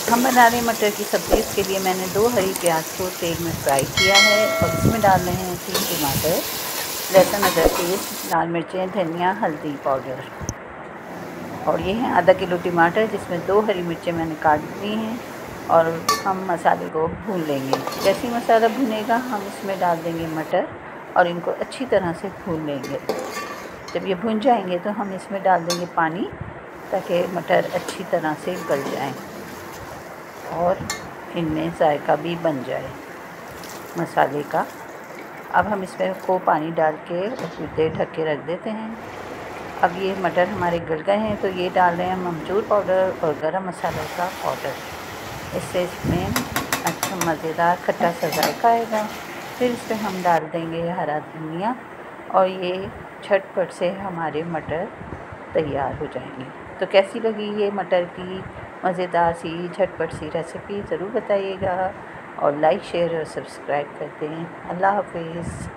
हम बना रहे हैं मटर की सब्ज़ी। इसके लिए मैंने 2 हरी प्याज को तेल में फ्राई किया है और इसमें डाल रहे हैं 3 टमाटर, लहसुन अदरक पेस्ट, लाल मिर्चें, धनिया, हल्दी पाउडर। और ये है आधा किलो टमाटर जिसमें 2 हरी मिर्चें मैंने काट दी हैं। और हम मसाले को भून लेंगे। जैसे ही मसाला भुनेगा हम इसमें डाल देंगे मटर और इनको अच्छी तरह से भून लेंगे। जब ये भुन जाएंगे तो हम इसमें डाल देंगे पानी ताकि मटर अच्छी तरह से गल जाएं और इनमें जायका भी बन जाए मसाले का। अब हम इसमें को पानी डाल के और कुछ देर ढक के रख देते हैं। अब ये मटर हमारे गल गए हैं तो ये डाल रहे हैं हम अमचूर पाउडर और गरम मसाले का पाउडर। इससे इसमें अच्छा मज़ेदार खट्टा सा जायका आएगा। फिर इस पर हम डाल देंगे हरा धनिया और ये झटपट से हमारे मटर तैयार हो जाएंगे। तो कैसी लगी ये मटर की मज़ेदार सी झटपट सी रेसिपी ज़रूर बताइएगा और लाइक शेयर और सब्सक्राइब करते हैं। अल्लाह हाफ़िज़।